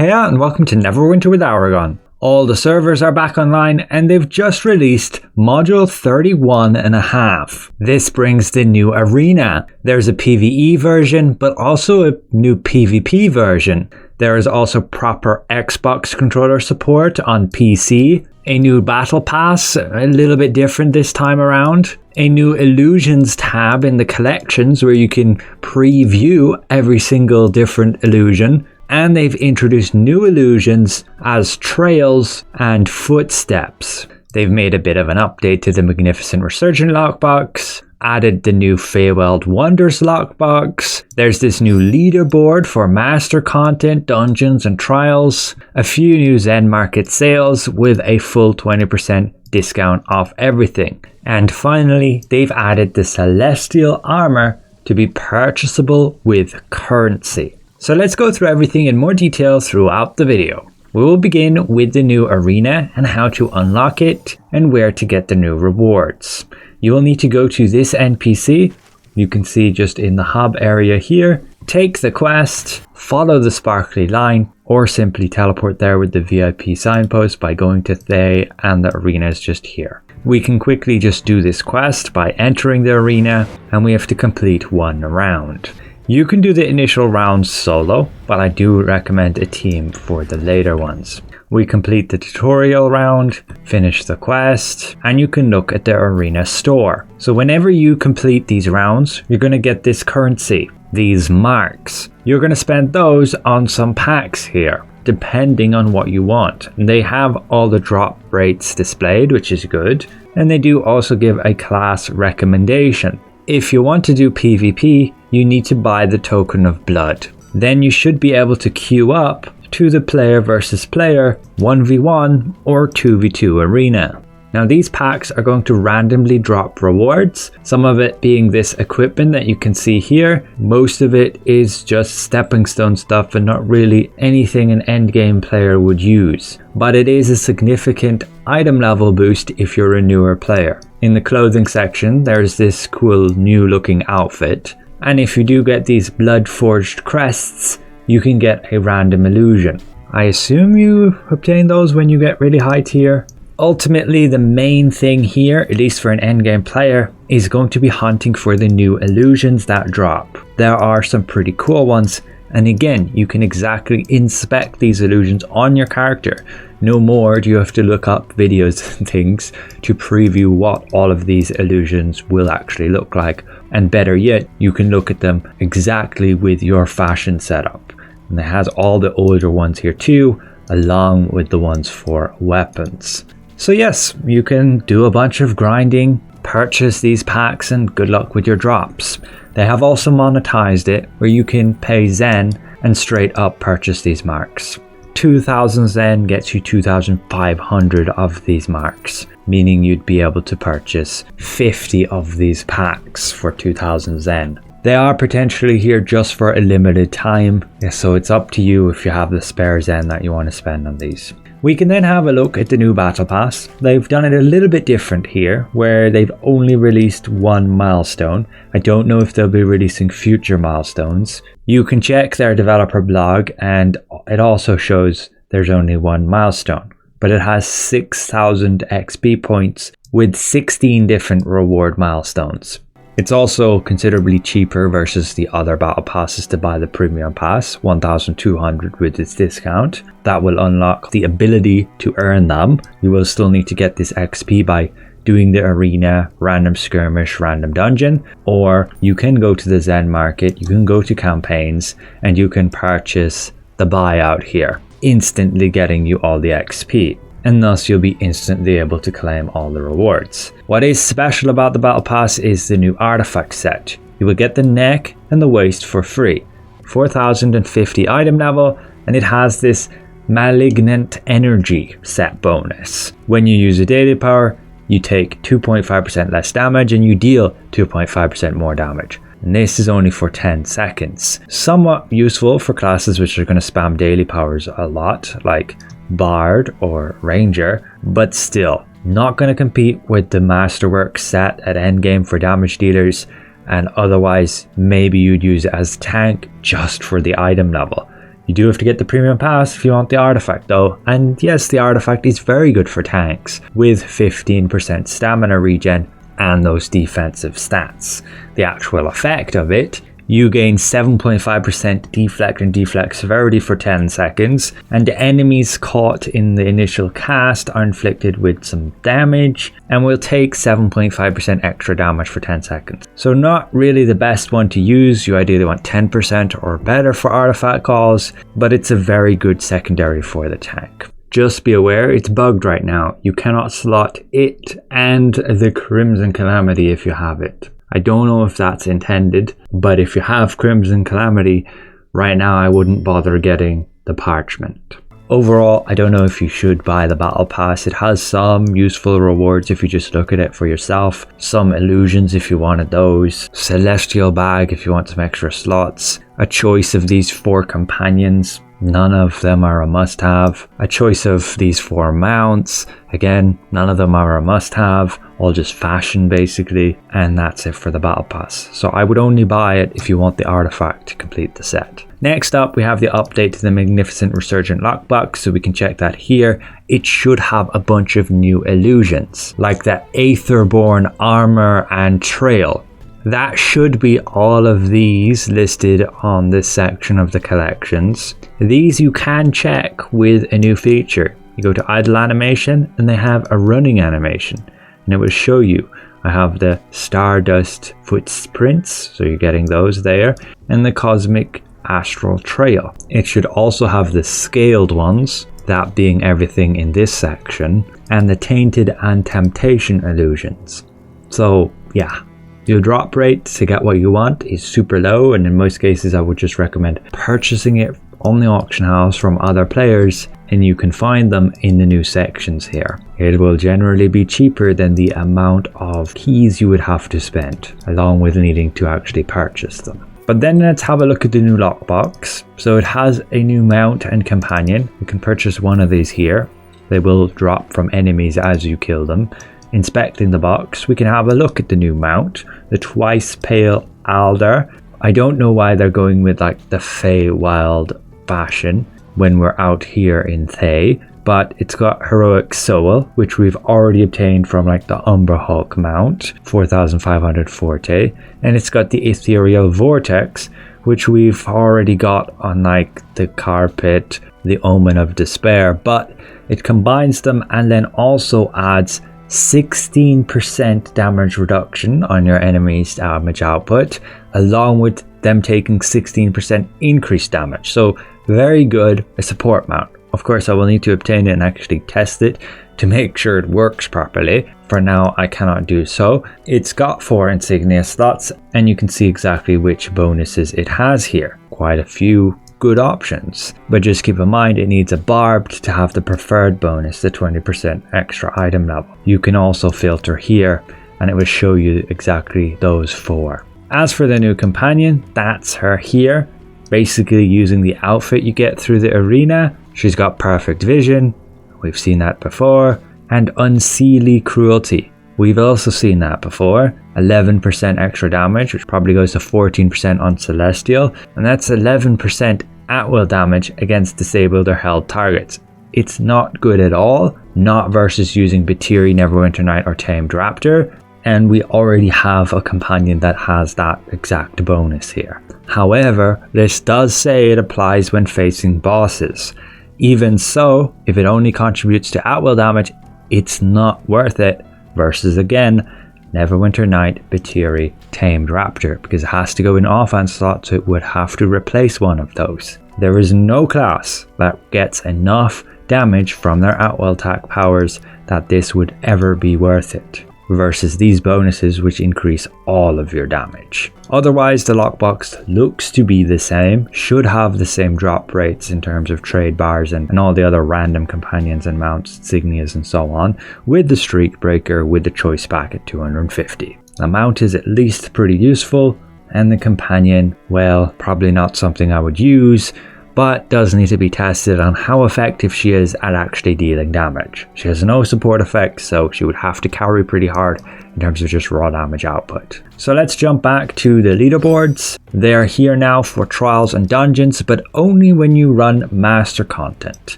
Hey and welcome to Neverwinter with Aragon. All the servers are back online and they've just released Module 31.5. This brings the new arena. There's a PvE version but also a new PvP version. There is also proper Xbox controller support on PC. A new battle pass, a little bit different this time around. A new illusions tab in the collections where you can preview every single different illusion. And they've introduced new illusions as trails and footsteps. They've made a bit of an update to the Magnificent Resurgent lockbox, added the new Feywild Wonders lockbox. There's this new leaderboard for master content, dungeons and trials. A few new Zen Market sales with a full 20% discount off everything. And finally, they've added the Celestial Armor to be purchasable with currency. So let's go through everything in more detail throughout the video. We will begin with the new arena and how to unlock it and where to get the new rewards. You will need to go to this NPC. You can see just in the hub area here. Take the quest, follow the sparkly line, or simply teleport there with the VIP signpost by going to Thay, and the arena is just here. We can quickly just do this quest by entering the arena and we have to complete one round. You can do the initial rounds solo, but I do recommend a team for the later ones. We complete the tutorial round, finish the quest, and you can look at the arena store. So whenever you complete these rounds, you're going to get this currency, these marks. You're going to spend those on some packs here, depending on what you want. And they have all the drop rates displayed, which is good. And they do also give a class recommendation. If you want to do PvP, you need to buy the token of blood. Then you should be able to queue up to the player versus player 1v1 or 2v2 arena. Now these packs are going to randomly drop rewards, some of it being this equipment that you can see here. Most of it is just stepping stone stuff and not really anything an endgame player would use. But it is a significant item level boost if you're a newer player. In the clothing section, there's this cool new looking outfit. And if you do get these blood forged crests, you can get a random illusion. I assume you obtain those when you get really high tier. Ultimately, the main thing here, at least for an endgame player, is going to be hunting for the new illusions that drop. There are some pretty cool ones, and again, you can exactly inspect these illusions on your character. No more do you have to look up videos and things to preview what all of these illusions will actually look like. And better yet, you can look at them exactly with your fashion setup. And it has all the older ones here too, along with the ones for weapons. So yes, you can do a bunch of grinding, purchase these packs, and good luck with your drops. They have also monetized it where you can pay Zen and straight up purchase these marks. 2000 Zen gets you 2500 of these marks, meaning you'd be able to purchase 50 of these packs for 2000 Zen. They are potentially here just for a limited time, so it's up to you if you have the spare Zen that you want to spend on these. We can then have a look at the new battle pass. They've done it a little bit different here, where they've only released one milestone. I don't know if they'll be releasing future milestones. You can check their developer blog and it also shows there's only one milestone, but it has 6,000 XP points with 16 different reward milestones. It's also considerably cheaper versus the other battle passes to buy the premium pass, 1,200 with its discount. That will unlock the ability to earn them. You will still need to get this XP by doing the arena, random skirmish, random dungeon, or you can go to the Zen Market, you can go to campaigns, and you can purchase the buyout here, instantly getting you all the XP. And thus you'll be instantly able to claim all the rewards. What is special about the Battle Pass is the new artifact set. You will get the neck and the waist for free. 4050 item level, and it has this malignant energy set bonus. When you use a daily power, you take 2.5% less damage and you deal 2.5% more damage. And this is only for 10 seconds. Somewhat useful for classes which are going to spam daily powers a lot, like Bard or Ranger, but still not going to compete with the Masterwork set at endgame for damage dealers, and otherwise maybe you'd use it as tank just for the item level. You do have to get the premium pass if you want the artifact though, and yes, the artifact is very good for tanks, with 15% stamina regen and those defensive stats. The actual effect of it: you gain 7.5% deflect and deflect severity for 10 seconds, and the enemies caught in the initial cast are inflicted with some damage and will take 7.5% extra damage for 10 seconds. So not really the best one to use. You ideally want 10% or better for artifact calls, but it's a very good secondary for the tank. Just be aware, it's bugged right now. You cannot slot it and the Crimson Calamity if you have it. I don't know if that's intended, but if you have Crimson Calamity, right now I wouldn't bother getting the Parchment. Overall, I don't know if you should buy the Battle Pass. It has some useful rewards if you just look at it for yourself, some illusions if you wanted those, Celestial Bag if you want some extra slots, a choice of these 4 companions. None of them are a must-have. A choice of these 4 mounts. Again, none of them are a must-have. All just fashion basically. And that's it for the Battle Pass. So I would only buy it if you want the artifact to complete the set. Next up, we have the update to the Magnificent Resurgent Lockbox. So we can check that here. It should have a bunch of new illusions, like the Aetherborn Armor and Trail. That should be all of these listed on this section of the collections. These you can check with a new feature. You go to idle animation and they have a running animation, and it will show you. I have the Stardust Footprints, so you're getting those there, and the Cosmic Astral Trail. It should also have the scaled ones, that being everything in this section, and the Tainted and Temptation illusions. So yeah. Your drop rate to get what you want is super low, and in most cases I would just recommend purchasing it on the auction house from other players, and you can find them in the new sections here. It will generally be cheaper than the amount of keys you would have to spend, along with needing to actually purchase them. But then let's have a look at the new lockbox. So it has a new mount and companion. You can purchase one of these here. They will drop from enemies as you kill them. Inspecting the box, we can have a look at the new mount, the Twice Pale Alder. I don't know why they're going with like the Feywild fashion when we're out here in Thay, but it's got Heroic Soul, which we've already obtained from like the Umber Hulk mount, 4500 Forte, and it's got the Ethereal Vortex, which we've already got on like the Carpet, the Omen of Despair, but it combines them and then also adds 16% damage reduction on your enemy's damage output, along with them taking 16% increased damage. So very good, a support mount. Of course, I will need to obtain it and actually test it to make sure it works properly. For now, I cannot do so. It's got 4 insignia slots, and you can see exactly which bonuses it has here. Quite a few good options, but just keep in mind it needs a barbed to have the preferred bonus, the 20% extra item level. You can also filter here and it will show you exactly those 4. As for the new companion, that's her here, basically using the outfit you get through the arena. She's got perfect vision, we've seen that before, and unseelie cruelty. We've also seen that before. 11% extra damage, which probably goes to 14% on Celestial, and that's 11% at-will damage against disabled or held targets. It's not good at all, not versus using Batiri, Neverwinter Night, or Tamed Raptor, and we already have a companion that has that exact bonus here. However, this does say it applies when facing bosses. Even so, if it only contributes to at-will damage, it's not worth it versus, again, Neverwinter Night, Batiri, Tamed Raptor, because it has to go in offense slot, so it would have to replace one of those. There is no class that gets enough damage from their at-will attack powers that this would ever be worth it, versus these bonuses which increase all of your damage. Otherwise, the lockbox looks to be the same, should have the same drop rates in terms of trade bars and all the other random companions and mounts, insignias and so on, with the streak breaker with the choice pack at 250. The mount is at least pretty useful, and the companion, well, probably not something I would use, but does need to be tested on how effective she is at actually dealing damage. She has no support effects, so she would have to carry pretty hard in terms of just raw damage output. So let's jump back to the leaderboards. They are here now for trials and dungeons, but only when you run master content.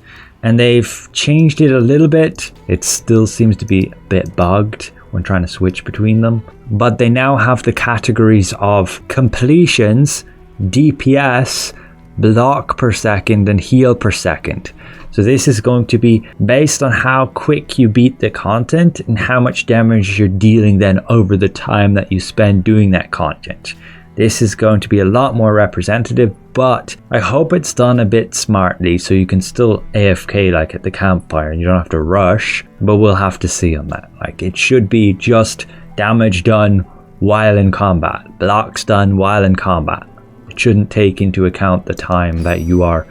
And they've changed it a little bit. It still seems to be a bit bugged when trying to switch between them. But they now have the categories of completions, DPS, block per second, and heal per second. So this is going to be based on how quick you beat the content and how much damage you're dealing then over the time that you spend doing that content. This is going to be a lot more representative, but I hope it's done a bit smartly so you can still AFK like at the campfire and you don't have to rush, but we'll have to see on that. Like, it should be just damage done while in combat, blocks done while in combat. It shouldn't take into account the time that you are,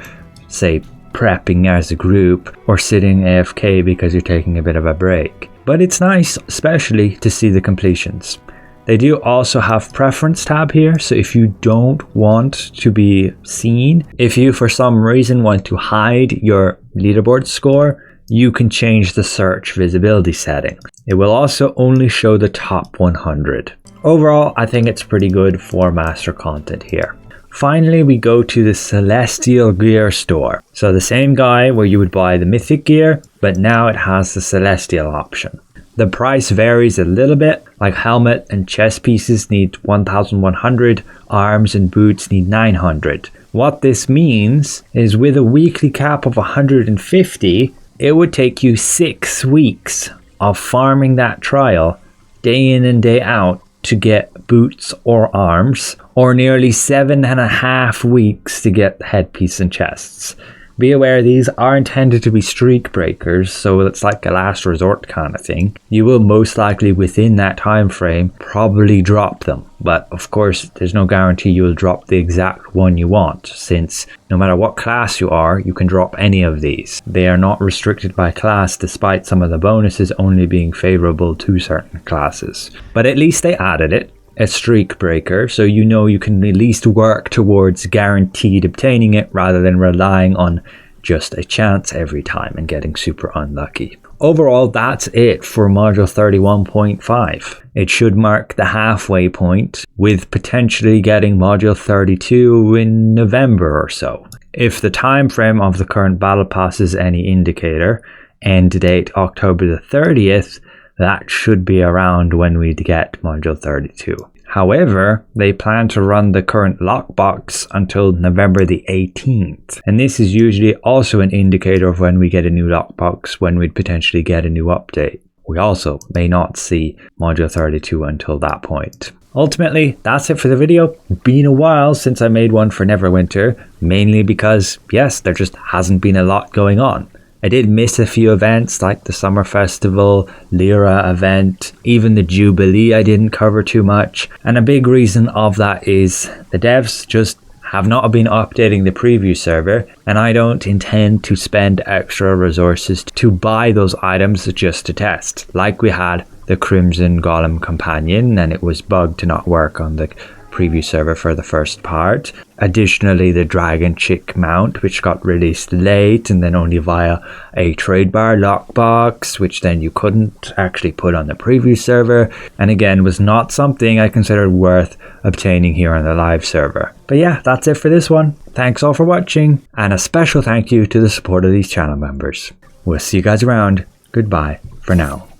say, prepping as a group or sitting AFK because you're taking a bit of a break. But it's nice, especially to see the completions. They do also have preference tab here, so if you don't want to be seen, if you for some reason want to hide your leaderboard score, you can change the search visibility setting. It will also only show the top 100. Overall, I think it's pretty good for master content here. Finally, we go to the Celestial Gear store. So the same guy where you would buy the mythic gear, but now it has the Celestial option. The price varies a little bit, like helmet and chest pieces need 1100, arms and boots need 900. What this means is with a weekly cap of 150, it would take you 6 weeks of farming that trial day in and day out to get boots or arms, or nearly 7.5 weeks to get headpiece and chests. Be aware these are intended to be streak breakers, so it's like a last resort kind of thing. You will most likely within that time frame probably drop them, but of course there's no guarantee you will drop the exact one you want, since no matter what class you are, you can drop any of these. They are not restricted by class, despite some of the bonuses only being favorable to certain classes. But at least they added it. A streak breaker, so you know you can at least work towards guaranteed obtaining it rather than relying on just a chance every time and getting super unlucky. Overall, that's it for module 31.5. It should mark the halfway point, with potentially getting module 32 in November or so. If the time frame of the current battle pass is any indicator, end date October the 30th, that should be around when we'd get module 32. However, they plan to run the current lockbox until November the 18th. And this is usually also an indicator of when we get a new lockbox, when we'd potentially get a new update. We also may not see module 32 until that point. Ultimately, that's it for the video. Been a while since I made one for Neverwinter, mainly because, yes, there just hasn't been a lot going on. I did miss a few events like the Summer Festival, Lyra event, even the Jubilee I didn't cover too much. And a big reason of that is the devs just have not been updating the preview server, and I don't intend to spend extra resources to buy those items just to test. Like we had the Crimson Golem Companion, and it was bugged to not work on the preview server for the first part. Additionally, the Dragon Chick mount, which got released late and then only via a trade bar lockbox, which then you couldn't actually put on the preview server, and again was not something I considered worth obtaining here on the live server. But yeah, that's it for this one. Thanks all for watching, and a special thank you to the support of these channel members. We'll see you guys around. Goodbye for now.